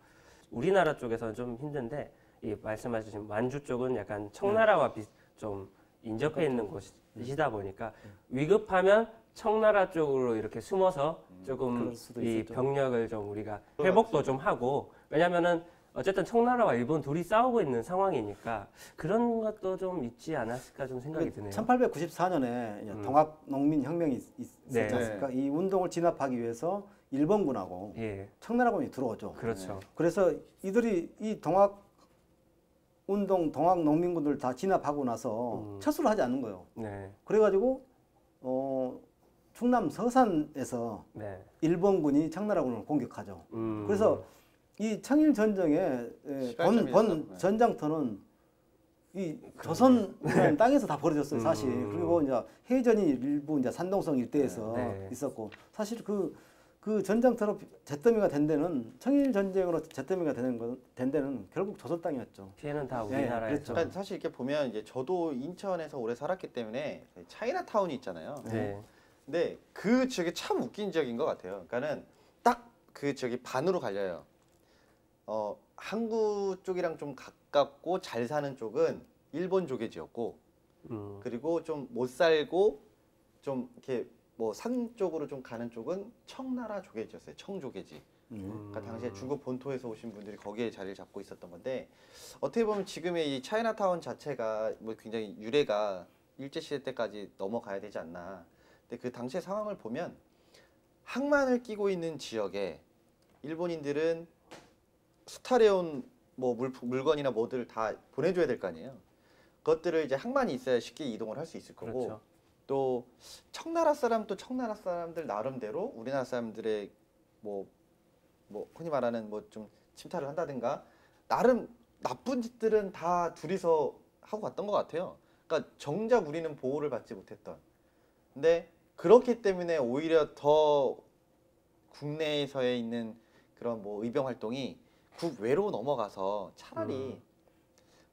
[SPEAKER 3] 우리나라 쪽에서는 좀 힘든데 이 말씀하신 만주 쪽은 약간 청나라와 좀 인접해 있는 곳이다 보니까 위급하면 청나라 쪽으로 이렇게 숨어서 조금
[SPEAKER 2] 그럴 수도
[SPEAKER 3] 이
[SPEAKER 2] 있었죠.
[SPEAKER 3] 병력을 좀 우리가 회복도 좀 하고 왜냐면은 어쨌든 청나라와 일본 둘이 싸우고 있는 상황이니까 그런 것도 좀 있지 않았을까 좀 생각이 드네요.
[SPEAKER 2] 1894년에 동학농민혁명이 있었지
[SPEAKER 3] 네.
[SPEAKER 2] 않습니까? 이 운동을 진압하기 위해서 일본군하고
[SPEAKER 3] 예,
[SPEAKER 2] 청나라군이 들어오죠.
[SPEAKER 3] 그렇죠.
[SPEAKER 2] 그래서 이들이 이 동학농민군들 다 진압하고 나서 철수를 하지 않는 거예요.
[SPEAKER 3] 네,
[SPEAKER 2] 그래가지고 충남 서산에서
[SPEAKER 3] 네.
[SPEAKER 2] 일본군이 청나라군을 공격하죠.
[SPEAKER 3] 음.
[SPEAKER 2] 그래서 이 청일 전쟁의
[SPEAKER 1] 시발점이었죠.
[SPEAKER 2] 본 전장터는 이 조선이라는 땅에서 다 벌어졌어요, 사실. 그리고 이제 해전이 일부 이제 산동성 일대에서
[SPEAKER 3] 네.
[SPEAKER 2] 있었고, 사실 그 전장터로 잿더미가 된 데는 청일 전쟁으로 잿더미가 된 데는 결국 조선 땅이었죠.
[SPEAKER 3] 피해는 다
[SPEAKER 2] 네,
[SPEAKER 3] 우리나라에서.
[SPEAKER 2] 그렇죠.
[SPEAKER 1] 그러니까 사실 이렇게 보면 이제 저도 인천에서 오래 살았기 때문에 차이나타운이 있잖아요.
[SPEAKER 3] 네.
[SPEAKER 1] 근데 그 지역이 참 웃긴 지역인 것 같아요. 그러니까는 딱 그 지역이 반으로 갈려요. 항구 쪽이랑 좀 가깝고 잘 사는 쪽은 일본 조개지였고, 그리고 좀 못 살고 좀 이렇게 뭐 산 쪽으로 좀 가는 쪽은 청나라 조개지였어요. 청조개지. 그러니까 당시에 중국 본토에서 오신 분들이 거기에 자리를 잡고 있었던 건데 어떻게 보면 지금의 이 차이나타운 자체가 뭐 굉장히 유래가 일제시대 때까지 넘어가야 되지 않나. 근데 그 당시의 상황을 보면 항만을 끼고 있는 지역에 일본인들은 수탈해온 뭐 물건이나 뭐들을 다 보내줘야 될 거 아니에요. 그것들을 이제 항만이 있어야 쉽게 이동을 할 수 있을 거고
[SPEAKER 3] 그렇죠.
[SPEAKER 1] 또 청나라 사람들 나름대로 우리나라 사람들의 뭐 흔히 말하는 뭐 좀 침탈을 한다든가 나름 나쁜 짓들은 다 둘이서 하고 갔던 것 같아요. 그러니까 정작 우리는 보호를 받지 못했던. 근데 그렇기 때문에 오히려 더 국내에서의 있는 그런 뭐 의병 활동이 국외로 넘어가서 차라리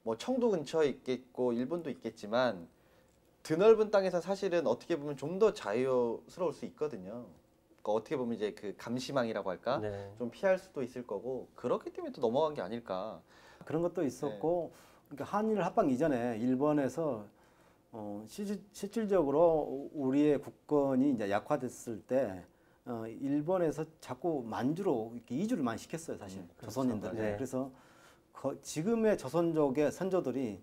[SPEAKER 1] 뭐 청도 근처에 있겠고 일본도 있겠지만 드넓은 땅에서 사실은 어떻게 보면 좀 더 자유스러울 수 있거든요. 그러니까 어떻게 보면 이제 그 감시망이라고 할까?
[SPEAKER 3] 네.
[SPEAKER 1] 좀 피할 수도 있을 거고 그렇기 때문에 또 넘어간 게 아닐까.
[SPEAKER 2] 그런 것도 있었고 그러니까 한일 합방 이전에 일본에서 실질적으로 우리의 국권이 이제 약화됐을 때 일본에서 자꾸 만주로 이렇게 이주를 많이 시켰어요, 사실 조선인들.
[SPEAKER 3] 네.
[SPEAKER 2] 그래서 지금의 조선족의 선조들이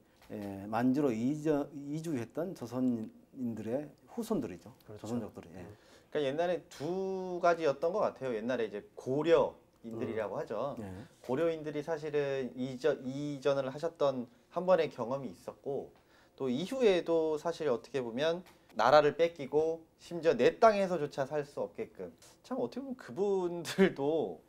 [SPEAKER 2] 만주로 이주했던 조선인들의 후손들이죠,
[SPEAKER 3] 그렇죠.
[SPEAKER 2] 조선족들이. 예.
[SPEAKER 1] 그러니까 옛날에 두 가지였던 것 같아요. 옛날에 이제 고려인들이라고 하죠.
[SPEAKER 2] 예.
[SPEAKER 1] 고려인들이 사실은 이전을 하셨던 한 번의 경험이 있었고 또 이후에도 사실 어떻게 보면 나라를 뺏기고 심지어 내 땅에서조차 살 수 없게끔 참 어떻게 보면 그분들도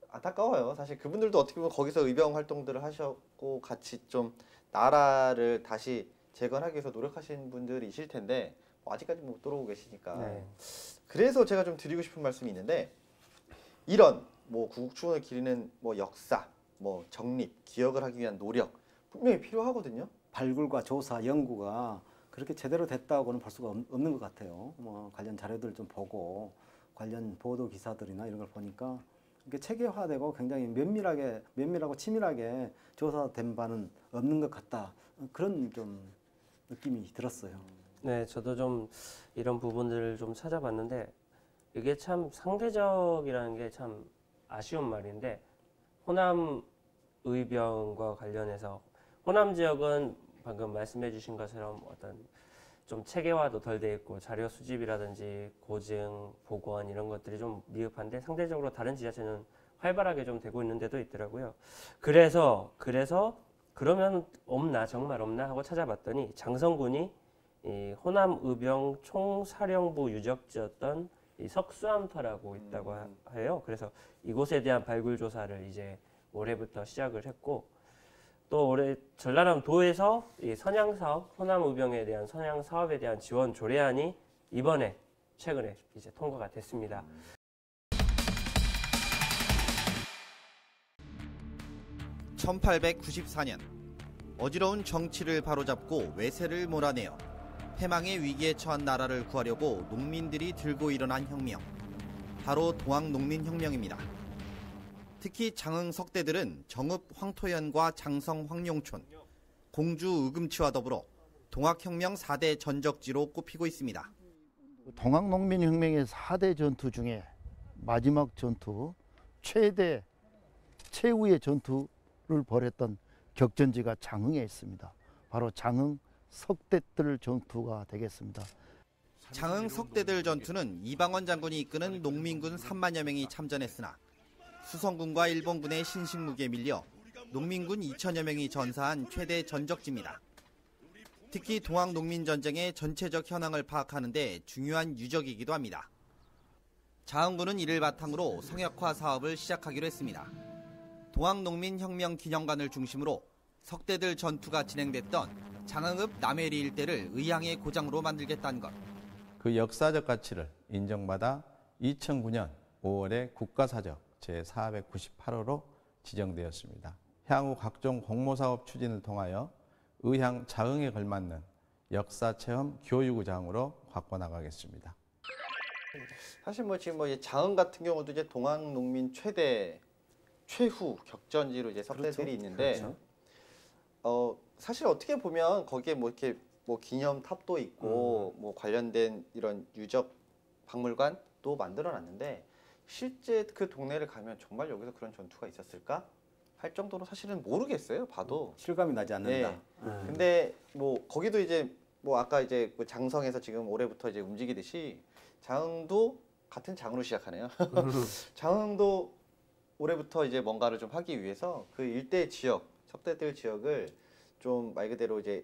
[SPEAKER 1] 안타까워요. 사실 그분들도 어떻게 보면 거기서 의병 활동들을 하셨고 같이 좀 나라를 다시 재건하기 위해서 노력하신 분들이실 텐데 뭐 아직까지 못 돌아오고 계시니까
[SPEAKER 3] 네.
[SPEAKER 1] 그래서 제가 좀 드리고 싶은 말씀이 있는데 이런 뭐 구국충원을 기리는 뭐 역사, 뭐 정립, 기억을 하기 위한 노력 분명히 필요하거든요.
[SPEAKER 2] 발굴과 조사, 연구가 그렇게 제대로 됐다고는 볼 수가 없는 것 같아요. 뭐 관련 자료들 좀 보고 관련 보도 기사들이나 이런 걸 보니까 이게 체계화되고 굉장히 면밀하고 치밀하게 조사된 바는 없는 것 같다. 그런 좀 느낌이 들었어요.
[SPEAKER 3] 네, 저도 좀 이런 부분들을 좀 찾아봤는데 이게 참 상대적이라는 게 참 아쉬운 말인데 호남 의병과 관련해서 호남 지역은 방금 말씀해 주신 것처럼 어떤 좀 체계화도 덜 돼 있고 자료 수집이라든지 고증, 복원 이런 것들이 좀 미흡한데 상대적으로 다른 지자체는 활발하게 좀 되고 있는 데도 있더라고요. 그래서 그러면 없나 정말 없나 하고 찾아봤더니 장성군이 이 호남 의병 총사령부 유적지였던 이 석수암터라고 있다고 해요. 그래서 이곳에 대한 발굴 조사를 이제 올해부터 시작을 했고 또 올해 전라남 도에서 이 선양 사업, 호남 의병에 대한 선양 사업에 대한 지원 조례안이 이번에 최근에 이제 통과가 됐습니다.
[SPEAKER 1] 1894년 어지러운 정치를 바로잡고 외세를 몰아내어 패망의 위기에 처한 나라를 구하려고 농민들이 들고 일어난 혁명. 바로 동학농민혁명입니다. 특히 장흥 석대들은 정읍 황토현과 장성 황룡촌, 공주 의금치와 더불어 동학혁명 4대 전적지로 꼽히고 있습니다.
[SPEAKER 5] 동학농민혁명의 4대 전투 중에 마지막 전투, 최후의 전투를 벌였던 격전지가 장흥에 있습니다. 바로 장흥 석대들 전투가 되겠습니다.
[SPEAKER 1] 장흥 석대들 전투는 이방원 장군이 이끄는 농민군 3만여 명이 참전했으나 수성군과 일본군의 신식무기에 밀려 농민군 2천여 명이 전사한 최대 전적지입니다. 특히 동학농민전쟁의 전체적 현황을 파악하는 데 중요한 유적이기도 합니다. 장흥군은 이를 바탕으로 성역화 사업을 시작하기로 했습니다. 동학농민혁명 기념관을 중심으로 석대들 전투가 진행됐던 장흥읍 남해리 일대를 의향의 고장으로 만들겠다는 것.
[SPEAKER 6] 그 역사적 가치를 인정받아 2009년 5월에 국가사적 제498호로 지정되었습니다. 향후 각종 공모사업 추진을 통하여 의향 장흥에 걸맞는 역사체험 교육의장으로 바꿔나가겠습니다.
[SPEAKER 1] 사실 뭐 지금 뭐 장흥 같은 경우도 이제 동학농민 최후 격전지로 이제 석대들이
[SPEAKER 2] 그렇죠.
[SPEAKER 1] 있는데
[SPEAKER 2] 그렇죠.
[SPEAKER 1] 사실 어떻게 보면 거기에 뭐 이렇게 뭐 기념탑도 있고 뭐 관련된 이런 유적 박물관도 만들어놨는데 실제 그 동네를 가면 정말 여기서 그런 전투가 있었을까 할 정도로 사실은 모르겠어요. 봐도
[SPEAKER 2] 실감이 나지 않는다.
[SPEAKER 1] 네. 근데 뭐 거기도 이제 뭐 아까 이제 뭐 장성에서 지금 올해부터 이제 움직이듯이 장흥도 같은 장으로 시작하네요. 장흥도 올해부터 이제 뭔가를 좀 하기 위해서 그 일대 지역, 석대들 지역을 좀 말 그대로 이제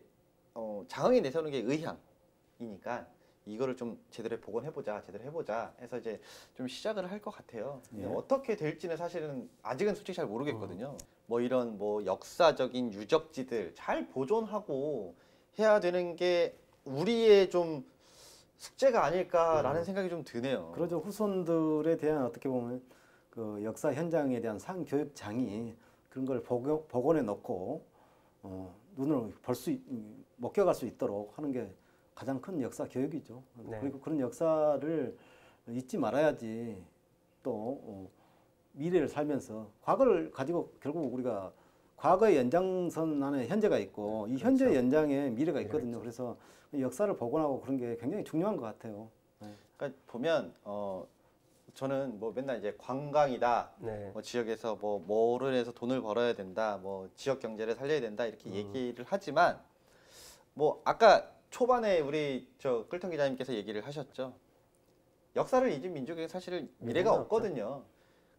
[SPEAKER 1] 장흥에 내세우는 게 의향이니까 이거를 좀 제대로 해보자 해서 이제 좀 시작을 할 것 같아요. 근데
[SPEAKER 2] 예.
[SPEAKER 1] 어떻게 될지는 사실은 아직은 솔직히 잘 모르겠거든요. 뭐 이런 뭐 역사적인 유적지들 잘 보존하고 해야 되는 게 우리의 좀 숙제가 아닐까라는 생각이 좀 드네요.
[SPEAKER 2] 그러죠. 후손들에 대한 어떻게 보면 그 역사 현장에 대한 상교육장이 그런 걸 복원해 놓고 눈으로 목격할 수 있도록 하는 게 가장 큰 역사 교육이죠.
[SPEAKER 3] 네.
[SPEAKER 2] 그리고 그런 역사를 잊지 말아야지 또 미래를 살면서 과거를 가지고 결국 우리가 과거의 연장선 안에 현재가 있고 이 현재
[SPEAKER 3] 그렇죠.
[SPEAKER 2] 연장에 미래가 있거든요. 그래서 역사를 복원하고 그런 게 굉장히 중요한 것 같아요. 네.
[SPEAKER 1] 그러니까 보면 저는 뭐 맨날 이제 관광이다,
[SPEAKER 3] 네.
[SPEAKER 1] 뭐 지역에서 뭐를 해서 돈을 벌어야 된다, 뭐 지역 경제를 살려야 된다 이렇게 얘기를 하지만 뭐 아까 초반에 우리 저 끌턴 기자님께서 얘기를 하셨죠. 역사를 잊은 민족에게 사실은 미래가 없거든요.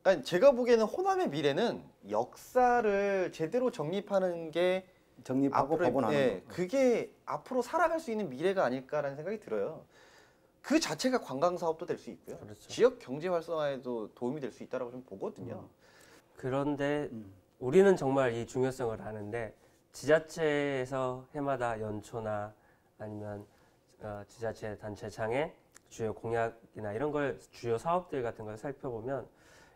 [SPEAKER 1] 그러니까 제가 보기에는 호남의 미래는 역사를 제대로 정립하는 게
[SPEAKER 2] 정립하고 복원하는
[SPEAKER 1] 예,
[SPEAKER 2] 거.
[SPEAKER 1] 그게 앞으로 살아갈 수 있는 미래가 아닐까라는 생각이 들어요. 그 자체가 관광 사업도 될 수 있고요.
[SPEAKER 3] 그렇죠.
[SPEAKER 1] 지역 경제 활성화에도 도움이 될 수 있다라고 좀 보거든요.
[SPEAKER 3] 그런데 우리는 정말 이 중요성을 아는데 지자체에서 해마다 연초나 아니면 지자체 단체장의 주요 공약이나 이런 걸 주요 사업들 같은 걸 살펴보면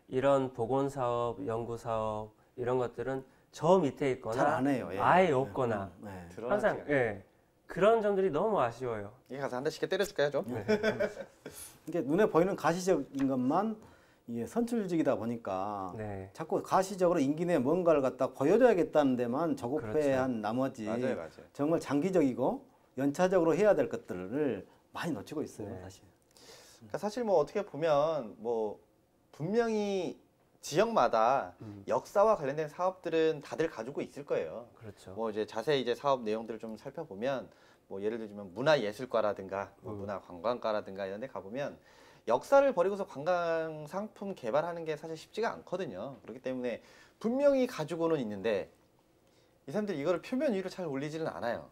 [SPEAKER 3] 이런 보건 사업, 연구 사업 이런 것들은 저 밑에 있거나
[SPEAKER 2] 잘 안 해요. 예.
[SPEAKER 3] 아예 없거나
[SPEAKER 2] 네.
[SPEAKER 3] 항상 그런 점들이 너무 아쉬워요.
[SPEAKER 1] 이게 가서 한 대씩 때려줄까요, 좀?
[SPEAKER 2] 이게 눈에 보이는 가시적인 것만 이게 선출직이다 보니까
[SPEAKER 3] 네.
[SPEAKER 2] 자꾸 가시적으로 임기 내에 뭔가를 갖다 보여줘야겠다는 데만 조급해한
[SPEAKER 3] 그렇죠.
[SPEAKER 2] 나머지
[SPEAKER 1] 맞아요.
[SPEAKER 2] 정말 장기적이고 연차적으로 해야 될 것들을 많이 놓치고 있어요,
[SPEAKER 3] 네.
[SPEAKER 2] 사실.
[SPEAKER 1] 그러니까 사실 뭐 어떻게 보면 뭐 분명히 지역마다 역사와 관련된 사업들은 다들 가지고 있을 거예요.
[SPEAKER 3] 그렇죠.
[SPEAKER 1] 뭐 이제 자세히 이제 사업 내용들을 좀 살펴보면 뭐 예를 들면 문화예술과라든가 뭐 문화관광과라든가 이런 데 가보면 역사를 버리고서 관광 상품 개발하는 게 사실 쉽지가 않거든요. 그렇기 때문에 분명히 가지고는 있는데 이 사람들이 이거를 표면 위로 잘 올리지는 않아요.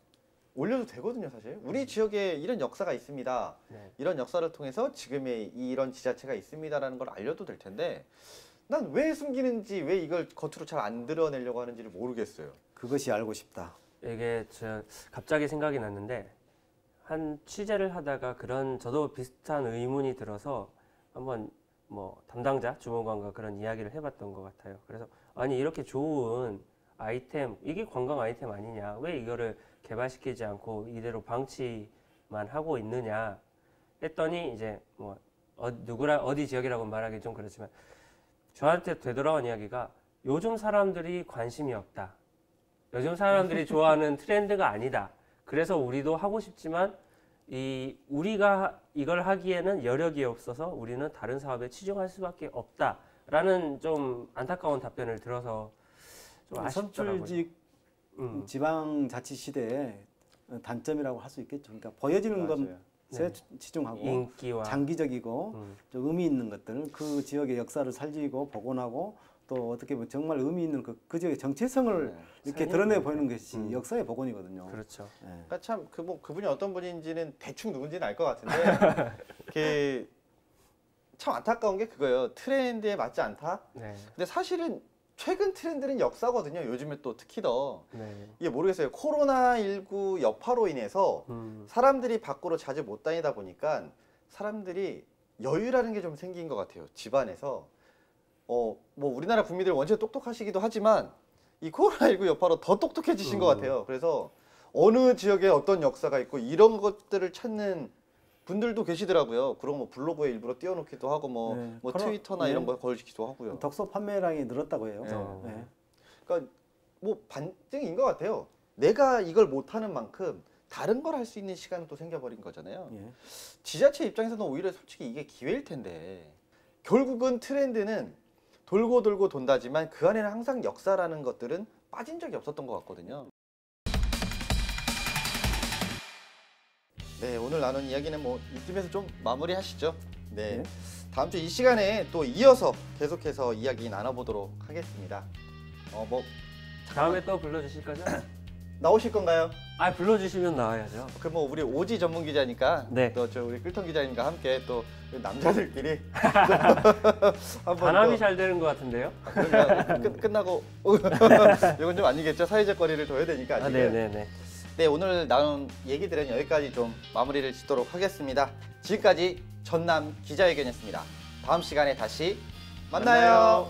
[SPEAKER 1] 올려도 되거든요, 사실. 우리 지역에 이런 역사가 있습니다.
[SPEAKER 3] 네.
[SPEAKER 1] 이런 역사를 통해서 지금의 이런 지자체가 있습니다라는 걸 알려도 될 텐데 난 왜 숨기는지 왜 이걸 겉으로 잘 안 드러내려고 하는지를 모르겠어요.
[SPEAKER 2] 그것이 알고 싶다.
[SPEAKER 3] 이게 저 갑자기 생각이 났는데 한 취재를 하다가 저도 비슷한 의문이 들어서 한번 뭐 담당자 주무관과 그런 이야기를 해봤던 것 같아요. 그래서 아니 이렇게 좋은 아이템 이게 관광 아이템 아니냐? 왜 이거를 개발시키지 않고 이대로 방치만 하고 있느냐? 했더니 이제 뭐 어디 지역이라고 말하기 좀 그렇지만 저한테 되돌아온 이야기가 요즘 사람들이 관심이 없다. 요즘 사람들이 좋아하는 트렌드가 아니다. 그래서 우리도 하고 싶지만 우리가 이걸 하기에는 여력이 없어서 우리는 다른 사업에 치중할 수밖에 없다라는 좀 안타까운 답변을 들어서 좀 아쉽더라고요.
[SPEAKER 2] 선출직 지방자치 시대의 단점이라고 할 수 있겠죠. 그러니까 보여지는
[SPEAKER 1] 맞아요.
[SPEAKER 2] 것에 치중하고
[SPEAKER 3] 인기와
[SPEAKER 2] 장기적이고 좀 의미 있는 것들, 그 지역의 역사를 살리고 복원하고 또 어떻게 보면 정말 의미 있는 그 지역의 정체성을 이렇게 드러내 보이는 것이 역사의 복원이거든요.
[SPEAKER 3] 그렇죠.
[SPEAKER 2] 예.
[SPEAKER 1] 그러니까 참 그분이 어떤 분인지는 대충 누군지는 알 것 같은데 참 안타까운 게 그거예요. 트렌드에 맞지 않다.
[SPEAKER 3] 네.
[SPEAKER 1] 근데 사실은 최근 트렌드는 역사거든요. 요즘에 또 특히 더
[SPEAKER 3] 네.
[SPEAKER 1] 이게 모르겠어요. 코로나19 여파로 인해서 사람들이 밖으로 자주 못 다니다 보니까 사람들이 여유라는 게 좀 생긴 것 같아요. 집안에서 뭐 우리나라 국민들 원체 똑똑하시기도 하지만 이 코로나19 여파로 더 똑똑해지신 것 같아요. 그래서 어느 지역에 어떤 역사가 있고 이런 것들을 찾는 분들도 계시더라고요. 그런 뭐 블로그에 일부러 띄워놓기도 하고 뭐 트위터나 이런 거 걸기도 하고요.
[SPEAKER 2] 독서 판매량이 늘었다고 해요.
[SPEAKER 1] 네. 그러니까 뭐 반증인 것 같아요. 내가 이걸 못하는 만큼 다른 걸 할 수 있는 시간은 또 생겨버린 거잖아요.
[SPEAKER 2] 예.
[SPEAKER 1] 지자체 입장에서는 오히려 솔직히 이게 기회일 텐데 결국은 트렌드는 돌고 돌고 돈다지만 그 안에는 항상 역사라는 것들은 빠진 적이 없었던 것 같거든요. 네, 오늘 나눈 이야기는 뭐 이쯤에서 좀 마무리하시죠. 네, 다음 주 이 시간에 또 이어서 계속해서 이야기 나눠보도록 하겠습니다.
[SPEAKER 3] 다음에 또 불러주실 거죠?
[SPEAKER 1] 나오실 건가요?
[SPEAKER 3] 아, 불러주시면 나와야죠.
[SPEAKER 1] 그럼 뭐 우리 오지 전문 기자니까
[SPEAKER 3] 네.
[SPEAKER 1] 또 저 우리 끌통 기자님과 함께 또 남자들끼리 한번
[SPEAKER 3] 바람이
[SPEAKER 1] 또-
[SPEAKER 3] 잘 되는 것 같은데요?
[SPEAKER 1] 그러면 끝나고 이건 좀 아니겠죠? 사회적 거리를 둬야 되니까
[SPEAKER 3] 아,
[SPEAKER 1] 아직은.
[SPEAKER 3] 네네네.
[SPEAKER 1] 네, 오늘 나눈 얘기들은 여기까지 좀 마무리를 짓도록 하겠습니다. 지금까지 전남 기자회견이었습니다. 다음 시간에 다시 만나요.